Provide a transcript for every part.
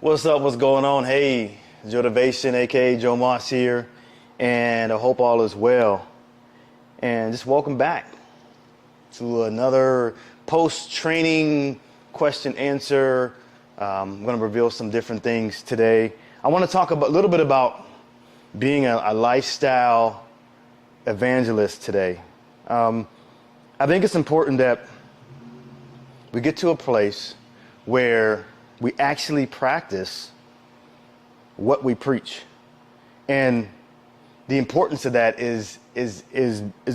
What's up? What's going on? Hey, Jotivation, aka Joe Moss here, and I hope all is well. And just welcome back to another post-training question answer. I'm going to reveal some different things today. I want to talk a little bit about being a lifestyle evangelist today. I think it's important that we get to a place where we actually practice what we preach. And the importance of that is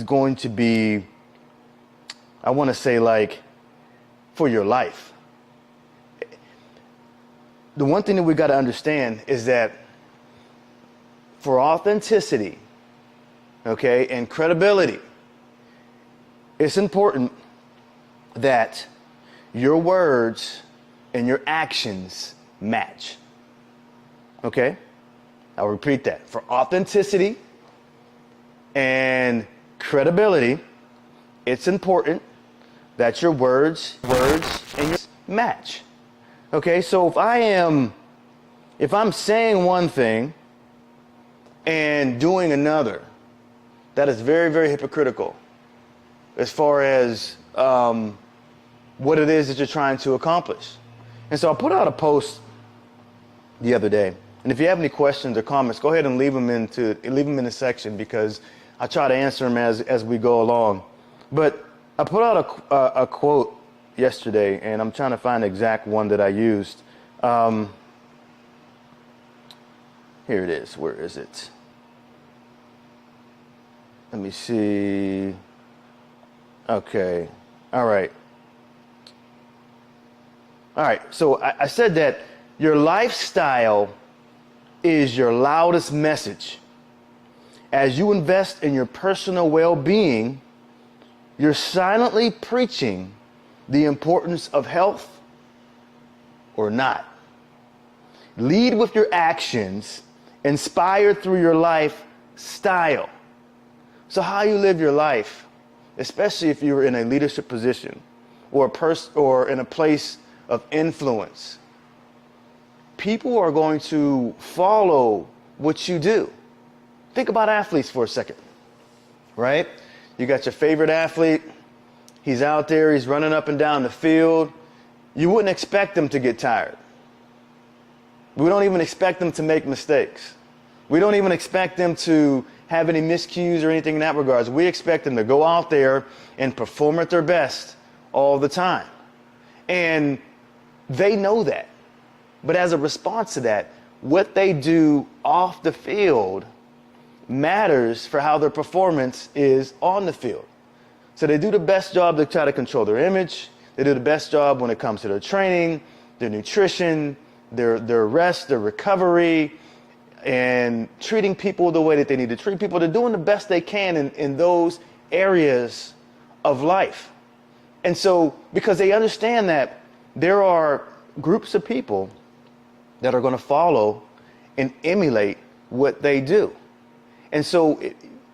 going to be, I want to say, like, for your life. The one thing that we got to understand is that for authenticity, okay, and credibility, it's important that your words and your actions match. Okay? I'll repeat that. For authenticity and credibility, it's important that your words and your match. Okay? So if I'm saying one thing and doing another, that is very, very hypocritical as far as what it is that you're trying to accomplish. And so I put out a post the other day, and if you have any questions or comments, go ahead and leave them in the section, because I try to answer them as we go along. But I put out a quote yesterday, and I'm trying to find the exact one that I used. Here it is. Where is it? Let me see. Okay. All right. All right, so I said that your lifestyle is your loudest message. As you invest in your personal well-being, you're silently preaching the importance of health or not. Lead with your actions, inspired through your lifestyle. So how you live your life, especially if you're in a leadership position or in a place of influence, people are going to follow what you do. Think about athletes for a second, right? You got your favorite athlete. He's out there. He's running up and down the field. You wouldn't expect him to get tired. We don't even expect them to make mistakes. We don't even expect them to have any miscues or anything in that regards. We expect them to go out there and perform at their best all the time. And they know that. But as a response to that, what they do off the field matters for how their performance is on the field. So they do the best job to try to control their image. They do the best job when it comes to their training, their nutrition, their rest, their recovery, and treating people the way that they need to treat people. They're doing the best they can in those areas of life. And so, because they understand that there are groups of people that are going to follow and emulate what they do. And so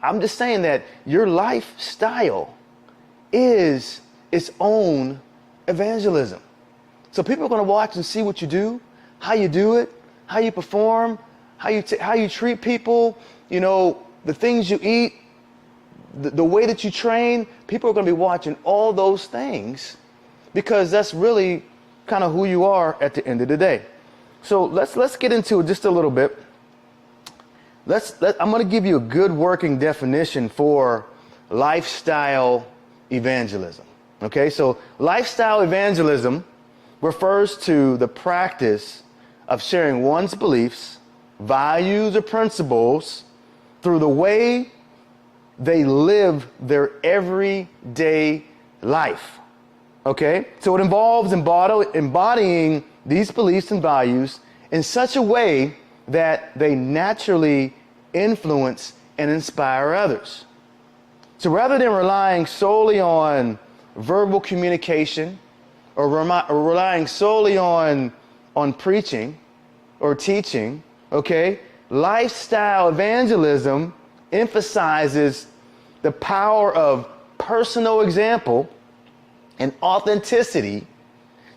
I'm just saying that your lifestyle is its own evangelism. So people are going to watch and see what you do, how you do it, how you perform, how you treat people, you know, the things you eat, the way that you train. People are going to be watching all those things, because that's really kind of who you are at the end of the day. So let's get into it just a little bit. I'm going to give you a good working definition for lifestyle evangelism. Okay, so lifestyle evangelism refers to the practice of sharing one's beliefs, values, or principles through the way they live their everyday life. Okay, so it involves embodying these beliefs and values in such a way that they naturally influence and inspire others. So rather than relying solely on verbal communication or relying solely on preaching or teaching, okay, lifestyle evangelism emphasizes the power of personal example and authenticity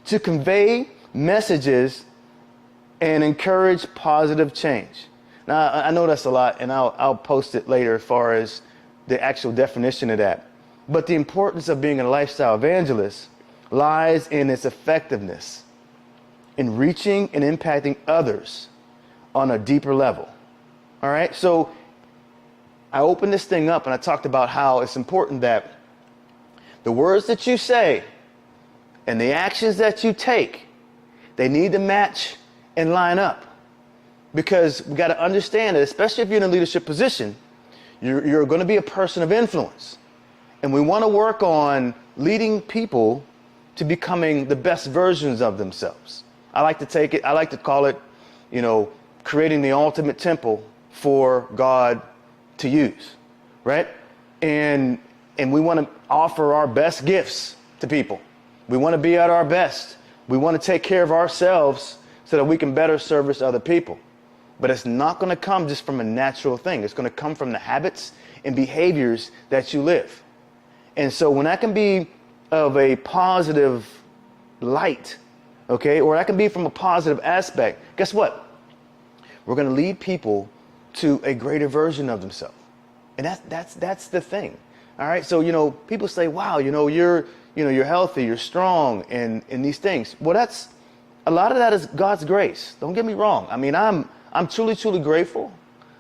to convey messages and encourage positive change. Now, I know that's a lot, and I'll post it later as far as the actual definition of that. But the importance of being a lifestyle evangelist lies in its effectiveness in reaching and impacting others on a deeper level. All right, so I opened this thing up and I talked about how it's important that the words that you say and the actions that you take, they need to match and line up. Because we got to understand that, especially if you're in a leadership position, you're going to be a person of influence. And we want to work on leading people to becoming the best versions of themselves. I like to call it, creating the ultimate temple for God to use, right? And we want to offer our best gifts to people. We want to be at our best. We want to take care of ourselves so that we can better service other people. But it's not going to come just from a natural thing. It's going to come from the habits and behaviors that you live. And so when that can be of a positive light, okay, or that can be from a positive aspect, guess what? We're going to lead people to a greater version of themselves. And that's the thing. All right. So, people say, wow, you're healthy, you're strong and these things. Well, a lot of that is God's grace. Don't get me wrong. I mean, I'm truly, truly grateful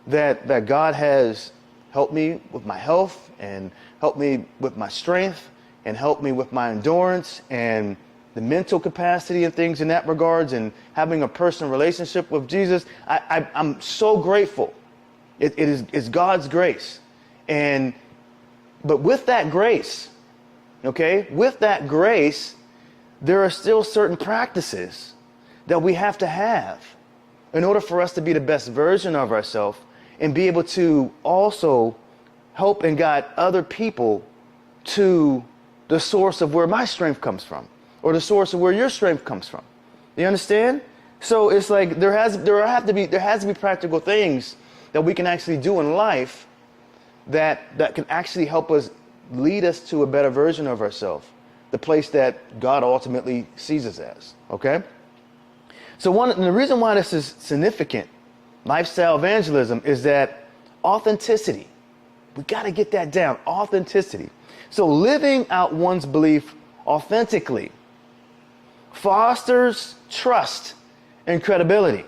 that God has helped me with my health and helped me with my strength and helped me with my endurance and the mental capacity and things in that regards and having a personal relationship with Jesus. I'm so grateful. It's God's grace. But with that grace, okay, there are still certain practices that we have to have in order for us to be the best version of ourselves and be able to also help and guide other people to the source of where my strength comes from or the source of where your strength comes from. You understand? So it's like there has to be practical things that we can actually do in life that can actually help us lead us to a better version of ourselves, the place that God ultimately sees us as, okay? So the reason why this is significant, lifestyle evangelism, is that authenticity. We got to get that down, authenticity. So living out one's belief authentically fosters trust and credibility.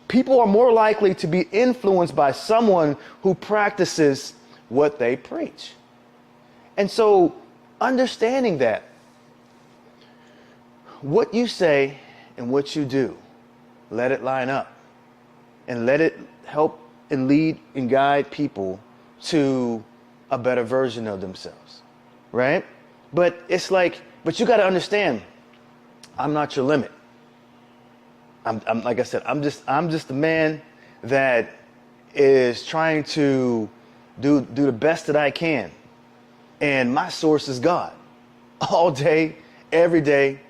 People are more likely to be influenced by someone who practices what they preach. And so understanding that what you say and what you do, let it line up and let it help and lead and guide people to a better version of themselves, right? But you got to understand, I'm not your limit. I'm like I said, I'm just a man that is trying to do the best that I can. And my source is God. All day, every day,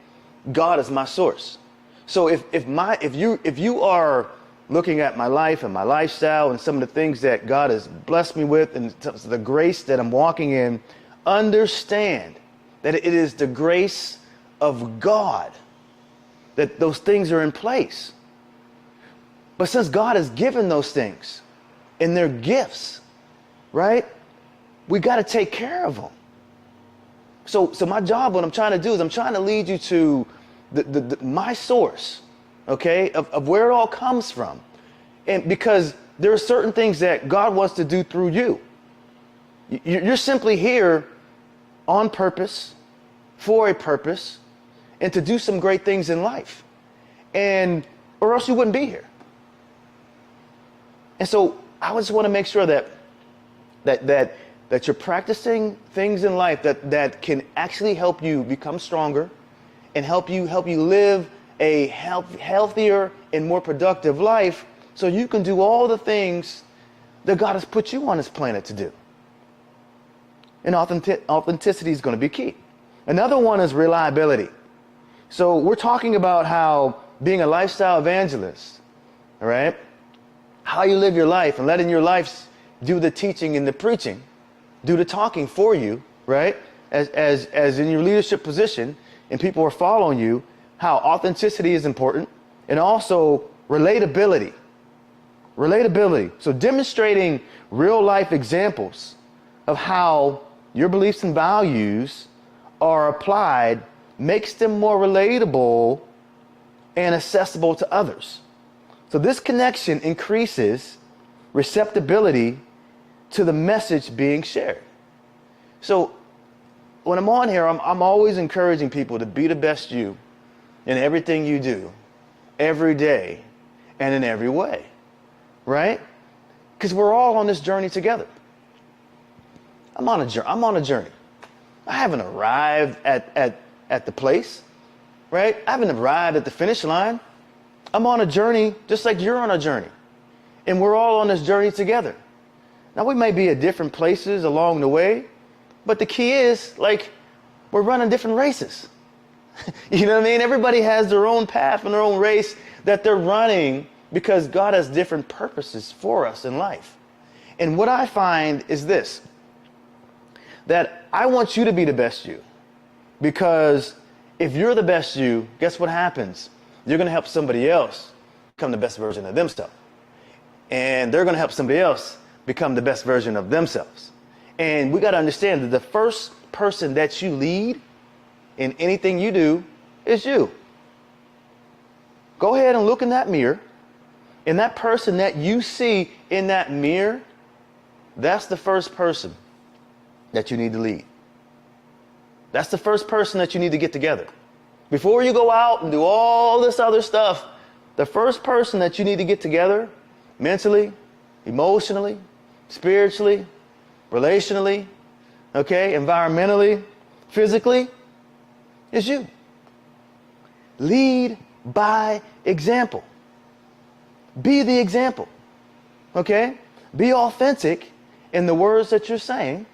God is my source. So if you are looking at my life and my lifestyle and some of the things that God has blessed me with and the grace that I'm walking in, understand that it is the grace of God that those things are in place. But since God has given those things and they're gifts, right? We got to take care of them. So my job, what I'm trying to do is I'm trying to lead you to my source, okay, of where it all comes from. And because there are certain things that God wants to do through you. You're simply here on purpose, for a purpose, and to do some great things in life. Or else you wouldn't be here. And so I just want to make sure that you're practicing things in life that can actually help you become stronger and help you live a healthier and more productive life so you can do all the things that God has put you on this planet to do. And authenticity is going to be key. Another one is reliability. So we're talking about how being a lifestyle evangelist, all right, how you live your life and letting your life do the teaching and the preaching, do the talking for you, right? As in your leadership position and people are following you, how authenticity is important And also relatability. Relatability. So demonstrating real life examples of how your beliefs and values are applied makes them more relatable and accessible to others. So this connection increases receptibility to the message being shared. So when I'm on here, I'm always encouraging people to be the best you in everything you do, every day, and in every way, right? Because we're all on this journey together. I'm on a journey. I haven't arrived at the place, right? I haven't arrived at the finish line. I'm on a journey just like you're on a journey. And we're all on this journey together. Now, we may be at different places along the way, but the key is, like, we're running different races. You know what I mean? Everybody has their own path and their own race that they're running because God has different purposes for us in life. And what I find is this, that I want you to be the best you. Because if you're the best you, guess what happens? You're going to help somebody else become the best version of themselves. And they're going to help somebody else become the best version of themselves. And we got to understand that the first person that you lead in anything you do is you. Go ahead and look in that mirror. And that person that you see in that mirror, that's the first person that you need to lead. That's the first person that you need to get together. Before you go out and do all this other stuff, the first person that you need to get together mentally, emotionally, spiritually, relationally, okay, environmentally, physically, is you. Lead by example. Be the example, okay? Be authentic in the words that you're saying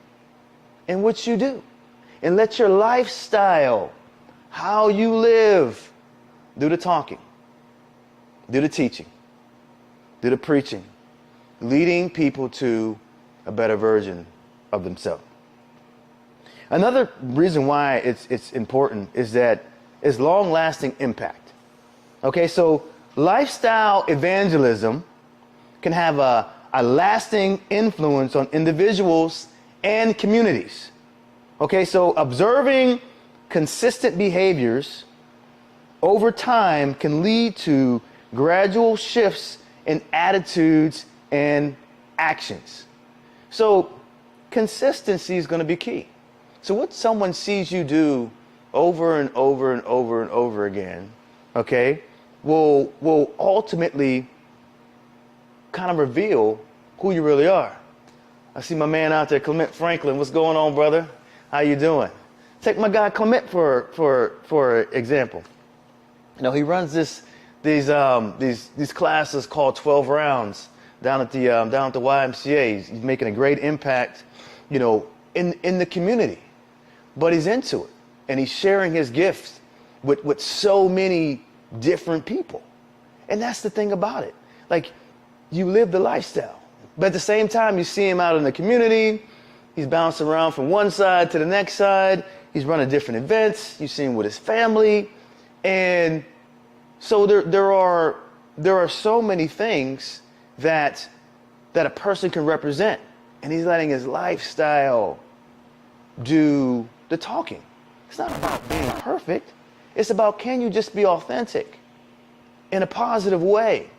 and what you do. And let your lifestyle, how you live, do the talking, do the teaching, do the preaching, leading people to a better version of themselves. Another reason why it's important is that it's long-lasting impact. Okay, so lifestyle evangelism can have a lasting influence on individuals and communities. Okay, so observing consistent behaviors over time can lead to gradual shifts in attitudes and actions. So consistency is going to be key. So what someone sees you do over and over and over and over again, okay, will ultimately kind of reveal who you really are. I see my man out there, Clement Franklin. What's going on, brother? How you doing? Take my guy Clement for example. You know, he runs these classes called 12 rounds down at the YMCA. He's making a great impact, you know, in the community. But he's into it, and he's sharing his gifts with so many different people. And that's the thing about it. Like, you live the lifestyle, but at the same time, you see him out in the community. He's bouncing around from one side to the next side. He's running different events. You see him with his family. And so there are so many things that a person can represent. And he's letting his lifestyle do the talking. It's not about being perfect. It's about, can you just be authentic in a positive way?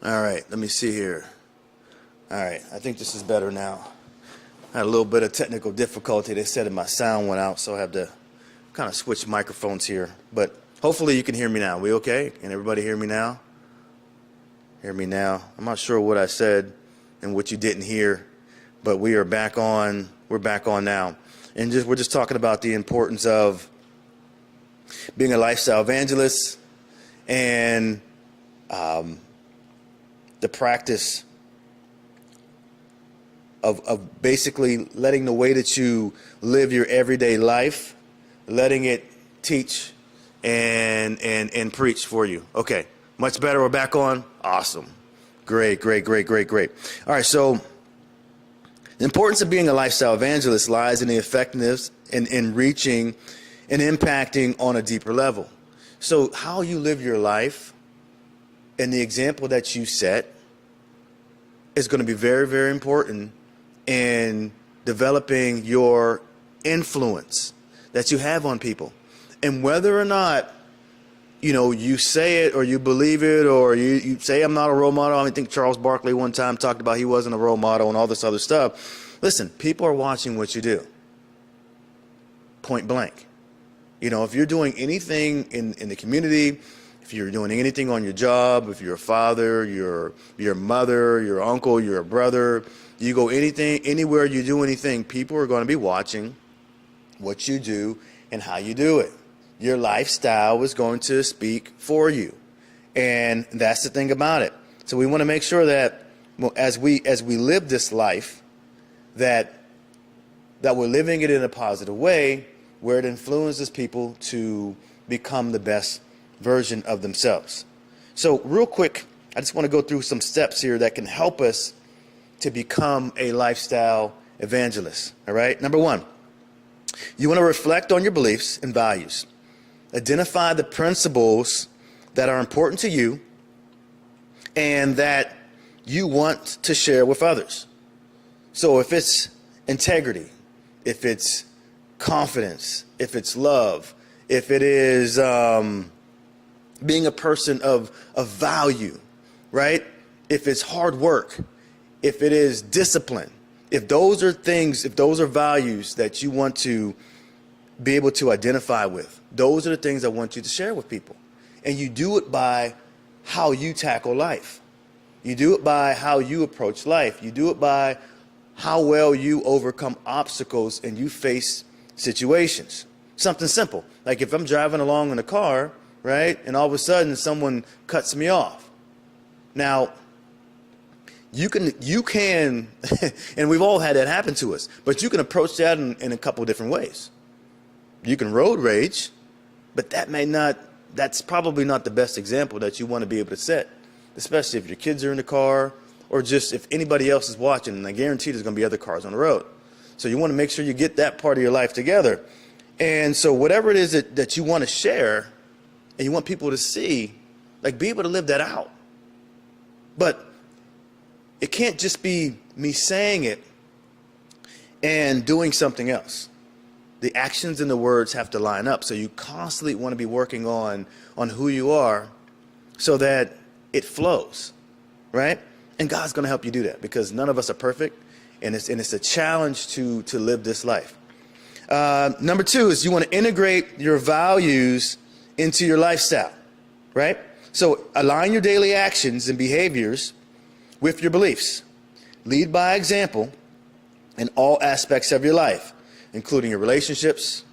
All right, let me see here. All right, I think this is better now. I had a little bit of technical difficulty. They said that my sound went out, so I have to kind of switch microphones here. But hopefully you can hear me now. We okay? Can everybody hear me now? Hear me now. I'm not sure what I said and what you didn't hear, but we are back on. We're back on now. And we're just talking about the importance of being a lifestyle evangelist and the practice of basically letting the way that you live your everyday life, letting it teach and preach for you. Okay, much better. We're back on. Awesome. Great. All right, so the importance of being a lifestyle evangelist lies in the effectiveness in reaching and impacting on a deeper level. So how you live your life and the example that you set is going to be very, very important in developing your influence that you have on people. And whether or not, you say it or you believe it or you say I'm not a role model. I think Charles Barkley one time talked about he wasn't a role model and all this other stuff. Listen, people are watching what you do. Point blank. If you're doing anything in the community, if you're doing anything on your job, if you're a father, your mother, your uncle, your brother, you go anywhere you do anything, people are going to be watching what you do and how you do it. Your lifestyle is going to speak for you. And that's the thing about it. So we want to make sure that as we live this life, that we're living it in a positive way where it influences people to become the best version of themselves. So real quick, I just want to go through some steps here that can help us to become a lifestyle evangelist. All right. Number one, you want to reflect on your beliefs and values. Identify the principles that are important to you and that you want to share with others. So if it's integrity, if it's confidence, if it's love, if it is being a person of value, right? If it's hard work, if it is discipline, if those are things, if those are values that you want to be able to identify with, those are the things I want you to share with people. And you do it by how you tackle life. You do it by how you approach life. You do it by how well you overcome obstacles and you face situations. Something simple. Like if I'm driving along in a car, right, and all of a sudden someone cuts me off. Now, you can, and we've all had that happen to us, but you can approach that in a couple of different ways. You can road rage, but that's probably not the best example that you want to be able to set, especially if your kids are in the car or just if anybody else is watching, and I guarantee there's going to be other cars on the road. So you want to make sure you get that part of your life together. And so whatever it is that you want to share and you want people to see, like be able to live that out. But it can't just be me saying it and doing something else. The actions and the words have to line up. So you constantly want to be working on who you are so that it flows, right? And God's going to help you do that because none of us are perfect. And it's a challenge to live this life. Number two is you want to integrate your values into your lifestyle, right? So align your daily actions and behaviors with your beliefs. Lead by example in all aspects of your life, including your relationships,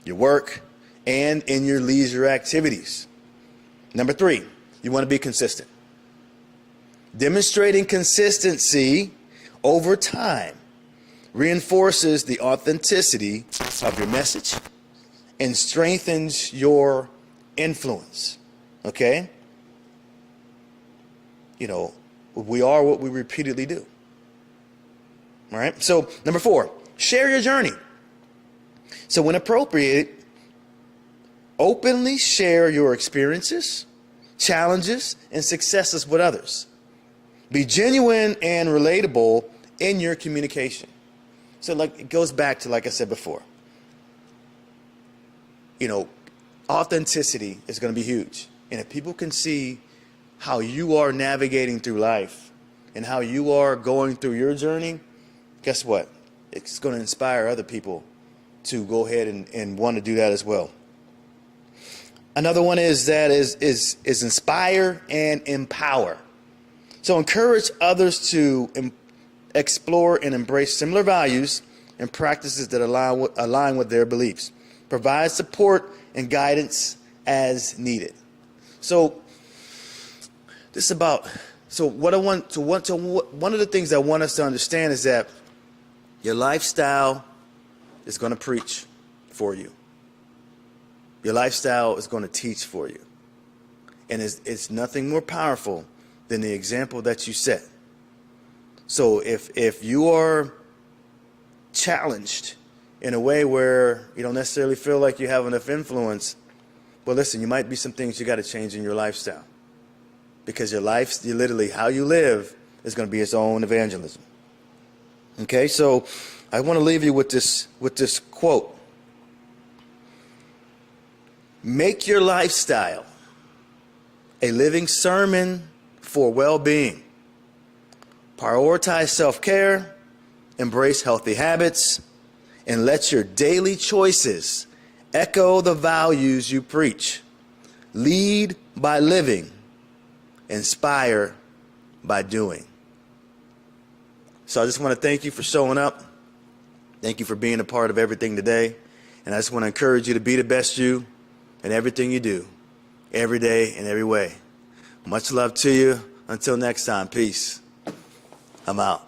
your work, and in your leisure activities. Number three, you want to be consistent. Demonstrating consistency over time reinforces the authenticity of your message and strengthens your influence. Okay? We are what we repeatedly do. All right? So, number four, share your journey. So, when appropriate, openly share your experiences, challenges, and successes with others. Be genuine and relatable in your communication. So it goes back to, like I said before, authenticity is going to be huge. And if people can see how you are navigating through life and how you are going through your journey, guess what? It's going to inspire other people to go ahead and want to do that as well. Another one is inspire and empower. So encourage others to explore and embrace similar values and practices that align with their beliefs. Provide support and guidance as needed. So one of the things I want us to understand is that your lifestyle is going to preach for you. Your lifestyle is going to teach for you. And it's nothing more powerful than the example that you set. So if you are challenged in a way where you don't necessarily feel like you have enough influence, well, listen, you might be some things you got to change in your lifestyle. Because literally how you live is going to be its own evangelism. Okay, so I want to leave you with this quote. Make your lifestyle a living sermon for well-being. Prioritize self-care, embrace healthy habits, and let your daily choices echo the values you preach. Lead by living, inspire by doing. So I just want to thank you for showing up. Thank you for being a part of everything today. And I just want to encourage you to be the best you in everything you do, every day and every way. Much love to you. Until next time, peace. I'm out.